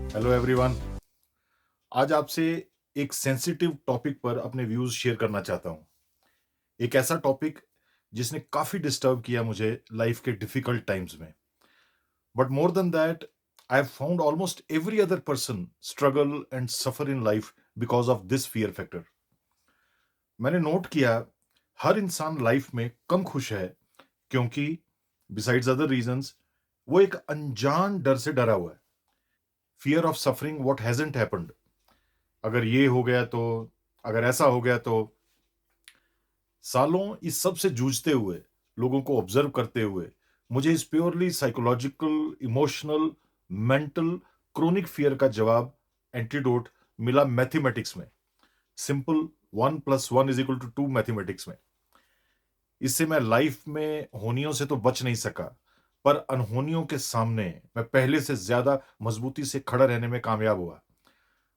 Hello everyone. आज आपसे एक सेंसिटिव टॉपिक पर अपने व्यूज शेयर करना चाहता हूँ। एक ऐसा टॉपिक जिसने काफी डिस्टर्ब किया मुझे लाइफ के डिफिकल्ट टाइम्स में। But more than that, I have found almost every other person struggle and suffer in life because of this fear factor. मैंने नोट किया, हर इंसान लाइफ में कम खुश है क्योंकि बिसाइड्स अदर रीजंस वो एक अनजान डर से डरा हुआ है। Fear of suffering what hasn't happened. अगर ये हो गया तो, अगर ऐसा हो गया तो। सालों इस सब से जूझते हुए, लोगों को ऑब्जर्व करते हुए, मुझे इस purely psychological, emotional, mental, chronic fear का जवाब, एंटीडोट मिला मैथमेटिक्स में। सिंपल 1+1=2 मैथमेटिक्स में। इससे मैं लाइफ में होनियों से तो बच नहीं सका, पर अनहोनियों के सामने मैं पहले से ज्यादा मजबूती से खड़ा रहने में कामयाब हुआ।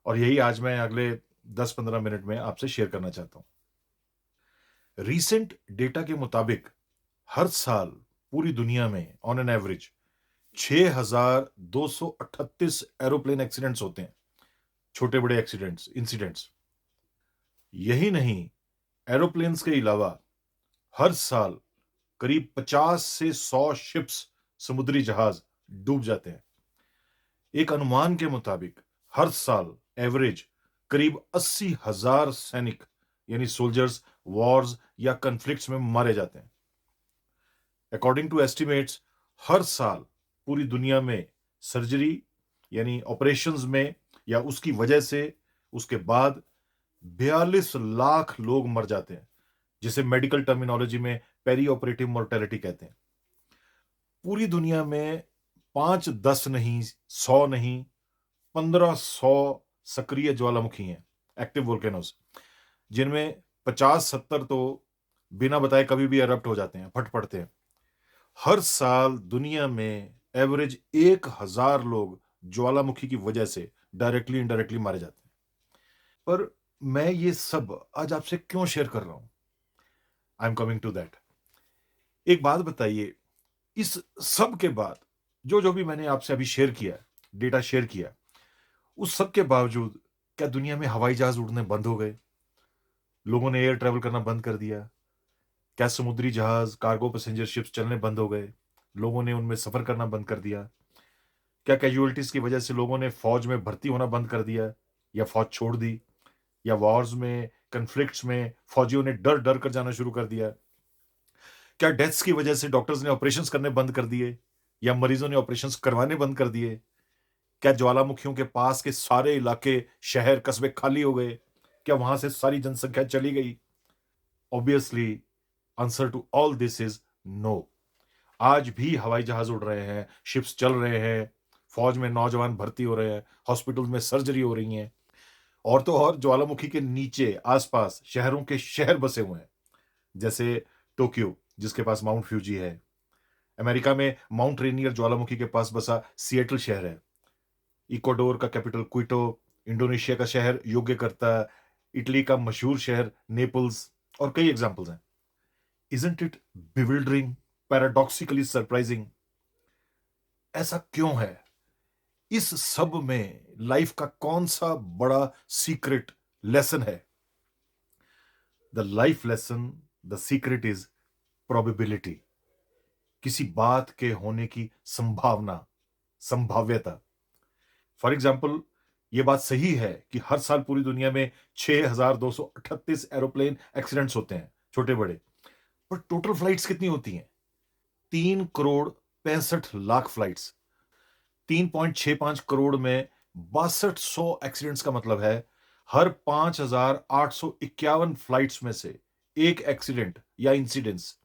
और यही आज मैं अगले 10-15 मिनट में आपसे शेयर करना चाहता हूं। रीसेंट डेटा के मुताबिक हर साल पूरी दुनिया में on an average 6,238 aeroplane accidents होते हैं। छोटे बड़े एक्सीडेंट्स, इंसिडेंट्स। यही नहीं, एरोप्लेन्स के अलावा हर साल करीब 50 से 100 शिप्स, समुद्री जहाज डूब जाते हैं। एक अनुमान के मुताबिक हर साल एवरेज करीब 80,000 सैनिक यानी सोल्जर्स वॉर्स या कन्फ्लिक्ट्स में मारे जाते हैं। अकॉर्डिंग टू एस्टिमेट्स, हर साल पूरी दुनिया में सर्जरी यानी ऑपरेशंस में या उसकी वजह से, उसके बाद 42 लाख लोग मर जाते हैं, जिसे मेडिकल टर्मिनोलॉजी में पेरी ऑपरेटिव मोर्टेलिटी कहते हैं। पूरी दुनिया में 5-10 नहीं, 100 नहीं, 1500 सक्रिय ज्वालामुखी हैं, एक्टिव वोल्केनोस, जिनमें 50-70 तो बिना बताए कभी भी एरप्ट हो जाते हैं, फट पड़ते हैं। हर साल दुनिया में एवरेज 1,000 लोग ज्वालामुखी की वजह से डायरेक्टली इनडायरेक्टली मारे जाते हैं। पर मैं ये सब आज आपसे क्यों शेयर कर रहा हूं? I am coming to that. एक बात बताइए, इस सब के बाद जो जो भी मैंने आपसे अभी शेयर किया, डेटा शेयर किया, उस सब के बावजूद क्या दुनिया में हवाई जहाज उड़ने बंद हो गए? लोगों ने एयर ट्रेवल करना बंद कर दिया? क्या समुद्री जहाज, कार्गो पैसेंजर शिप्स चलने बंद हो गए? लोगों ने उनमें सफर करना बंद कर दिया? क्या कैजुअलिटीज की वजह से लोगों ने फौज में भर्ती होना बंद कर दिया या फौज छोड़ दी? या वॉर्स में, कन्फ्लिक्ट्स में फौजियों ने डर डर कर जाना शुरू कर दिया? क्या डेथ्स की वजह से डॉक्टर्स ने ऑपरेशंस करने बंद कर दिए या मरीजों ने ऑपरेशंस करवाने बंद कर दिए? क्या ज्वालामुखियों के पास के सारे इलाके, शहर, कस्बे खाली हो गए? क्या वहां से सारी जनसंख्या चली गई? Obviously answer to all this is no. आज भी हवाई जहाज उड़ रहे हैं, शिप्स चल रहे हैं, फौज में नौजवान भर्ती हो रहे हैं, हॉस्पिटल में सर्जरी हो रही हैं। और तो और ज्वालामुखी के नीचे आसपास शहरों के शहर बसे हुए हैं, जैसे टोक्यो, जिसके पास माउंट फ्यूजी है। अमेरिका में माउंट रेनियर ज्वालामुखी के पास बसा सिएटल शहर है। इक्वाडोर का कैपिटल क्विटो, इंडोनेशिया का शहर योग्यकर्ता, इटली का मशहूर शहर नेपल्स, और कई एग्जाम्पल्स हैं। Isn't it bewildering, paradoxically surprising? ऐसा क्यों है? इस सब में लाइफ का कौन सा बड़ा सीक्रेट लेसन है? The life lesson, the secret is probability. किसी बात के होने की संभावना, संभाव्यता। फॉर एग्जाम्पल, यह बात सही है कि हर साल पूरी दुनिया में 6,238 एरोप्लेन एक्सीडेंट्स होते हैं, छोटे बड़े। पर टोटल फ्लाइट्स कितनी होती हैं? 3,65,00,000 फ्लाइट्स। 3.65 करोड़ में 6200 एक्सीडेंट्स का मतलब है हर 5,851 फ्लाइट्स में से एक एक्सीडेंट या इंसिडेंस।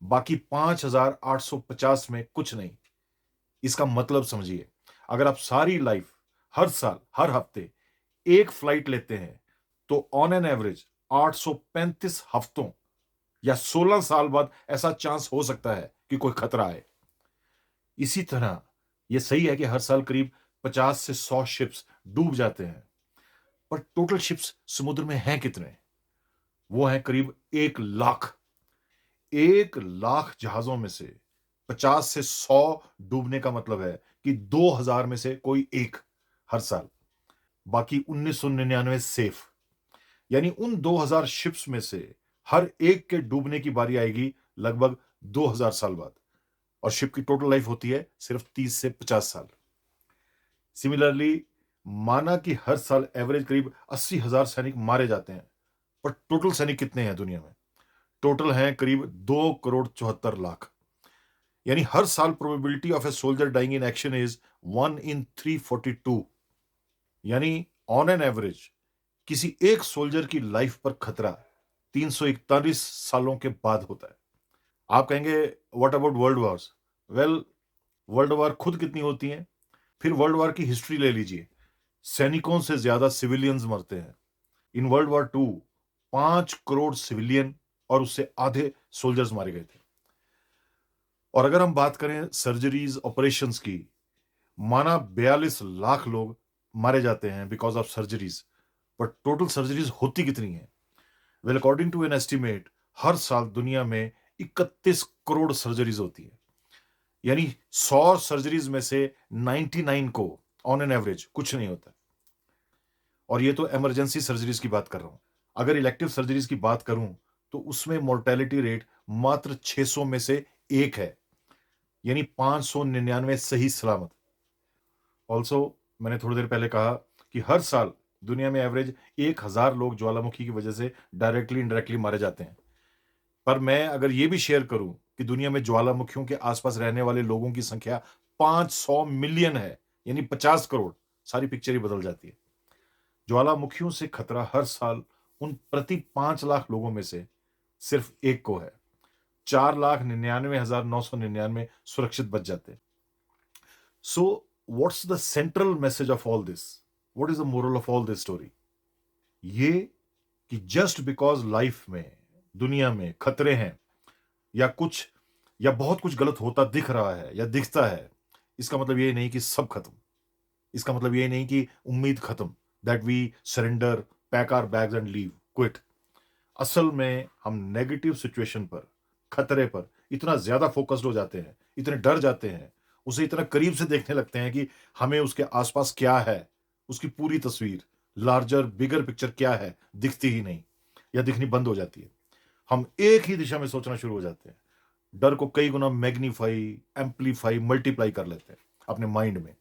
बाकी 5,850 में कुछ नहीं। इसका मतलब समझिए, अगर आप सारी लाइफ, हर साल, हर हफ्ते एक फ्लाइट लेते हैं, तो ऑन एन एवरेज 835 हफ्तों या 16 साल बाद ऐसा चांस हो सकता है कि कोई खतरा है। इसी तरह यह सही है कि हर साल करीब 50 से 100 शिप्स डूब जाते हैं, पर टोटल शिप्स समुद्र में हैं कितने? वो हैं करीब 1 लाख। 1 लाख जहाजों में से 50 से 100 डूबने का मतलब है कि 2,000 में से कोई एक हर साल, बाकी 1999 सेफ। यानी उन 2000 शिप्स में से हर एक के डूबने की बारी आएगी लगभग 2000 साल बाद, और शिप की टोटल लाइफ होती है सिर्फ 30 से 50 साल। सिमिलरली, माना कि हर साल एवरेज करीब 80,000 सैनिक मारे जाते हैं, पर टोटल सैनिक कितने हैं दुनिया में? टोटल हैं करीब 2 करोड़ 74 लाख। यानी हर साल probability of a soldier dying in action is 1 in 342। यानी ऑन एन एवरेज किसी एक सोल्जर की लाइफ पर खतरा 341 सालों के बाद होता है। आप कहेंगे what about world Wars? Well, world war खुद कितनी होती हैं? फिर वर्ल्ड वॉर की हिस्ट्री ले लीजिए, सैनिकों से ज्यादा सिविलियंस मरते हैं। In World War two 5 crore civilian और उससे आधे सोल्जर्स मारे गए थे। और अगर हम बात करें सर्जरीज ऑपरेशंस की, माना 42 लाख लोग मारे जाते हैं बिकॉज ऑफ सर्जरीज, पर टोटल सर्जरीज होती कितनी है? Well, according to an estimate, हर साल दुनिया में 31 करोड़ सर्जरीज होती है। यानी 100 सर्जरीज में से 99 को ऑन एन एवरेज कुछ नहीं होता। और ये तो इमरजेंसी सर्जरीज की बात कर रहा हूं। अगर इलेक्टिव सर्जरीज की बात करूं तो उसमें मोर्टेलिटी रेट मात्र 600 में से एक है, यानी 599 सही सलामत। ऑल्सो, मैंने थोड़ी देर पहले कहा कि हर साल दुनिया में एवरेज 1000 लोग ज्वालामुखी की वजह से डायरेक्टली इनडायरेक्टली मारे जाते हैं। पर मैं अगर ये भी शेयर करूं कि दुनिया में ज्वालामुखियों के आसपास रहने वाले लोगों की संख्या 500 मिलियन है, यानी 50 करोड़, सारी पिक्चर ही बदल जाती है। ज्वालामुखियों से खतरा हर साल उन प्रति 5 लाख लोगों में से सिर्फ एक को है। 4,99,999 सुरक्षित बच जाते हैं। So what's the central message of all this? What is the moral of all this story? ये कि जस्ट बिकॉज लाइफ में, दुनिया में खतरे हैं, या कुछ या बहुत कुछ गलत होता दिख रहा है या दिखता है, इसका मतलब ये नहीं कि सब खत्म। इसका मतलब ये नहीं कि उम्मीद खत्म, that we surrender, pack our bags and leave, quit. असल में हम नेगेटिव सिचुएशन पर, खतरे पर इतना ज्यादा फोकस्ड हो जाते हैं, इतने डर जाते हैं, उसे इतना करीब से देखने लगते हैं कि हमें उसके आसपास क्या है, उसकी पूरी तस्वीर, लार्जर बिगर पिक्चर क्या है, दिखती ही नहीं, या दिखनी बंद हो जाती है। हम एक ही दिशा में सोचना शुरू हो जाते हैं, डर को कई गुना मैग्नीफाई, एम्पलीफाई, मल्टीप्लाई कर लेते हैं अपने माइंड में।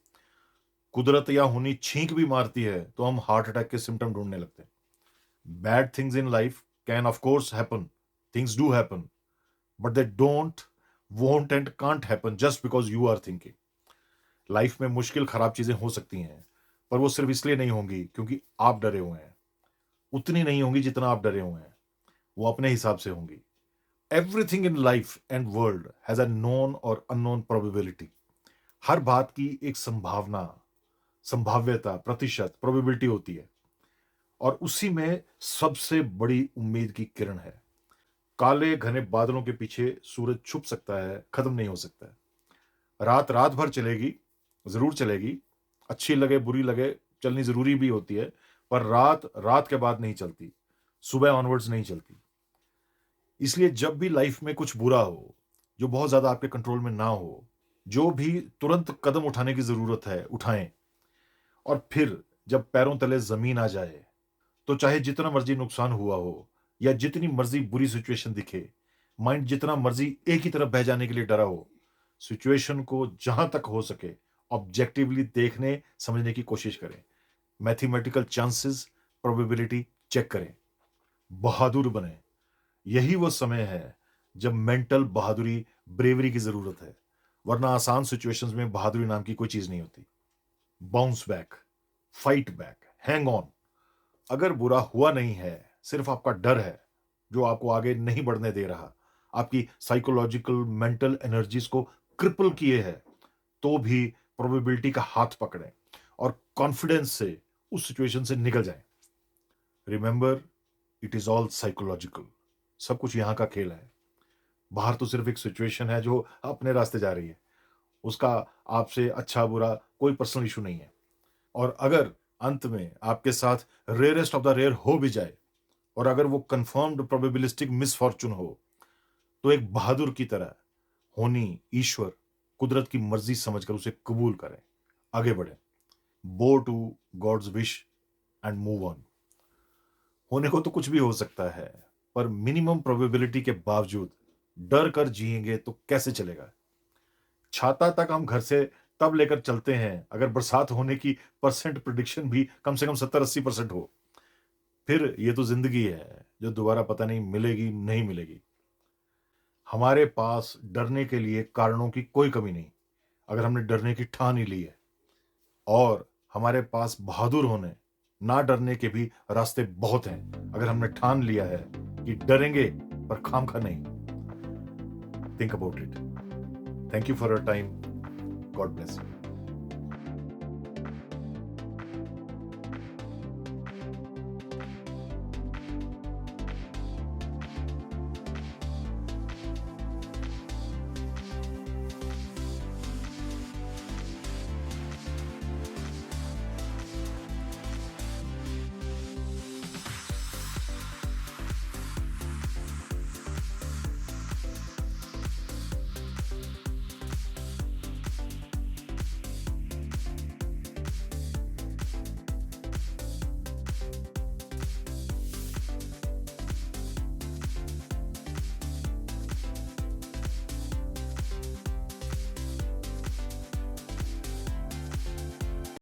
कुदरत या होनी छींक भी मारती है तो हम हार्ट अटैक के सिम्टम ढूंढने लगते हैं। Bad things in life can of course happen, things do happen, but they don't, won't and can't happen just because you are thinking. Life में मुश्किल खराब चीजें हो सकती हैं, पर वो सिर्फ इसलिए नहीं होंगी क्योंकि आप डरे हुए हैं। उतनी नहीं होंगी जितना आप डरे हुए हैं, वो अपने हिसाब से होंगी। Everything in life and world has a known और अननोन प्रोबेबिलिटी। हर बात की एक संभावना, संभाव्यता, प्रतिशत, प्रोबेबिलिटी होती है, और उसी में सबसे बड़ी उम्मीद की किरण है। काले घने बादलों के पीछे सूरज छुप सकता है, खत्म नहीं हो सकता है। रात रात भर चलेगी, जरूर चलेगी, अच्छी लगे बुरी लगे, चलनी जरूरी भी होती है, पर रात रात के बाद नहीं चलती, सुबह ऑनवर्ड्स नहीं चलती। इसलिए जब भी लाइफ में कुछ बुरा हो, जो बहुत ज्यादा आपके कंट्रोल में ना हो, जो भी तुरंत कदम उठाने की जरूरत है उठाएं। और फिर जब पैरों तले जमीन आ जाए, तो चाहे जितना मर्जी नुकसान हुआ हो या जितनी मर्जी बुरी सिचुएशन दिखे, माइंड जितना मर्जी एक ही तरफ बह जाने के लिए डरा हो, सिचुएशन को जहां तक हो सके ऑब्जेक्टिवली देखने समझने की कोशिश करें। मैथमेटिकल चांसेस, प्रोबेबिलिटी चेक करें, बहादुर बने। यही वो समय है जब मेंटल बहादुरी, ब्रेवरी की जरूरत है, वरना आसान सिचुएशंस में बहादुरी नाम की कोई चीज नहीं होती। Bounce back, fight back, hang on. अगर बुरा हुआ नहीं है, सिर्फ आपका डर है जो आपको आगे नहीं बढ़ने दे रहा, आपकी साइकोलॉजिकल मेंटल एनर्जीज को क्रिपल किए है, तो भी प्रोबेबिलिटी का हाथ पकड़ें और कॉन्फिडेंस से उस सिचुएशन से निकल जाएं। Remember, it is all psychological. सब कुछ यहां का खेल है। बाहर तो सिर्फ एक सिचुएशन है जो अपने रास्ते जा रही है, उसका आपसे अच्छा बुरा कोई पर्सनल इशू नहीं है। और अगर अंत में आपके साथ रेयरेस्ट ऑफ द रेयर हो भी जाए, और अगर वो कंफर्म्ड प्रोबेबिलिस्टिक मिसफॉर्चून हो, तो एक बहादुर की तरह होनी, ईश्वर, कुदरत की मर्जी समझकर उसे कबूल करें, आगे बढ़ें। bow to God's wish and move on. होने को तो कुछ भी हो सकता है, पर मिनिमम प्रोबेबिलिटी के बावजूद डर कर जिएंगे तो कैसे चलेगा? छाता तक हम घर से तब लेकर चलते हैं अगर बरसात होने की परसेंट प्रिडिक्शन भी कम से कम 70-80% हो। फिर ये तो जिंदगी है जो दोबारा पता नहीं मिलेगी नहीं मिलेगी। हमारे पास डरने के लिए कारणों की कोई कमी नहीं, अगर हमने डरने की ठान ही ली है। और हमारे पास बहादुर होने, ना डरने के भी रास्ते बहुत हैं, अगर हमने ठान लिया है कि डरेंगे पर खामखा नहीं। Think about it. Thank you for your time. God bless you.